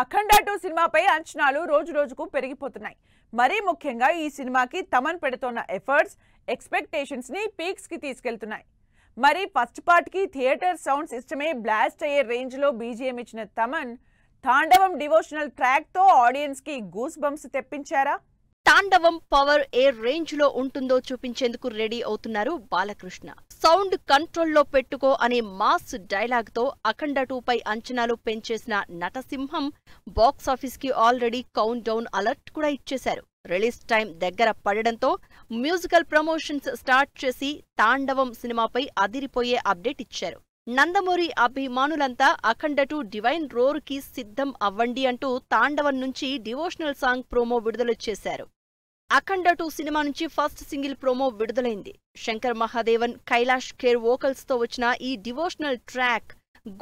అఖండ 2 సినిమాపై అంచనాలు రోజు రోజుకు పెరిగిపోతున్నాయి. మరీ ముఖ్యంగా ఈ సినిమాకి తమన్ పెడుతున్న ఎఫర్ట్స్ ఎక్స్‌పెక్టేషన్స్ ని పీక్స్ కి తీసుకెళ్తున్నాయి. మరి ఫస్ట్ పార్ట్ కి థియేటర్ సౌండ్ సిస్టమే బ్లాస్ట్ అయ్యే రేంజ్ లో బీజీఎం ఇచ్చిన తమన్ తాండవం డివోషనల్ ట్రాక్ తో ఆడియన్స్ కి గూస్ బంప్స్ తెప్పించారా? తాండవం పవర్ ఏ రేంజ్ లో ఉంటుందో చూపించేందుకు రెడీ అవుతున్నారు బాలకృష్ణ. సౌండ్ కంట్రోల్లో పెట్టుకో అనే మాస్ డైలాగ్ తో అఖండ 2 పై అంచనాలు పెంచేసిన నటసింహం బాక్సాఫీస్ కి ఆల్రెడీ కౌంట్ డౌన్ అలర్ట్ కూడా ఇచ్చేశారు. రిలీజ్ టైం దగ్గర పడడంతో మ్యూజికల్ ప్రమోషన్స్ స్టార్ట్ చేసి తాండవం సినిమాపై అదిరిపోయే అప్డేట్ ఇచ్చారు. నందమూరి అభిమానులంతా అఖండ 2 డివైన్ రోర్ కి సిద్ధం అవ్వండి అంటూ తాండవం నుంచి డివోషనల్ సాంగ్ ప్రోమో విడుదల చేశారు. అఖండ 2 సినిమా నుంచి ఫస్ట్ సింగిల్ ప్రోమో విడుదలైంది. శంకర్ మహాదేవన్, కైలాష్ ఖేర్ వోకల్స్ తో వచ్చిన ఈ డివోషనల్ ట్రాక్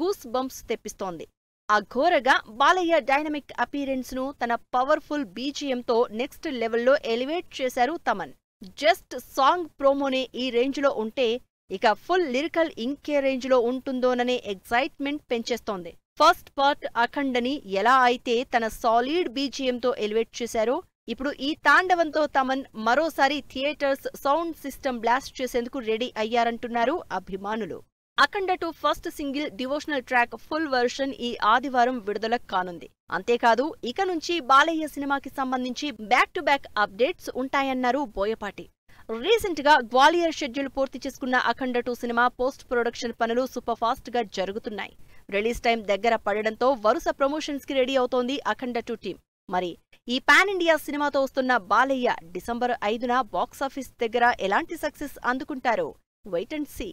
గూస్ బంప్స్ తెప్పిస్తోంది. అఘోరగా బాలయ్య డైనమిక్ అపీరెన్స్ ను తన పవర్ఫుల్ బీజీఎంతో నెక్స్ట్ లెవెల్లో ఎలివేట్ చేశారు తమన్. జస్ట్ సాంగ్ ప్రోమోనే ఈ రేంజ్ లో ఉంటే ఇక ఫుల్ లిరికల్ ఇంకే రేంజ్ లో ఉంటుందోననే ఎగ్జైట్మెంట్ పెంచేస్తోంది. ఫస్ట్ పార్ట్ అఖండని ఎలా అయితే తన సాలిడ్ బీజీఎంతో ఎలివేట్ చేశారో ఇప్పుడు ఈ తాండవంతో తమన్ మరోసారి థియేటర్స్ సౌండ్ సిస్టమ్ బ్లాస్ట్ చేసేందుకు రెడీ అయ్యారంటున్నారు అభిమానులు. అఖండ 2 first single devotional track full version ఈ ఆదివారం విడుదల కానుంది. అంతేకాదు ఇక నుంచి బాలయ్య సినిమాకి సంబంధించి బ్యాక్ టు బ్యాక్ అప్డేట్స్ ఉంటాయన్నారు బోయపాటి. రీసెంట్ గా గ్వాలియర్ షెడ్యూల్ పూర్తి చేసుకున్న అఖండ 2 సినిమా పోస్ట్ ప్రొడక్షన్ పనులు సూపర్ ఫాస్ట్ గా జరుగుతున్నాయి. రిలీజ్ టైం దగ్గర పడడంతో వరుస ప్రమోషన్స్ కి రెడీ అవుతోంది అఖండ 2 టీం. మరి ఈ పాన్ ఇండియా సినిమాతో వస్తున్న బాలయ్య డిసెంబర్ 5న బాక్సాఫీస్ దగ్గర ఎలాంటి సక్సెస్ అందుకుంటారో వెయిట్ అండ్ సీ.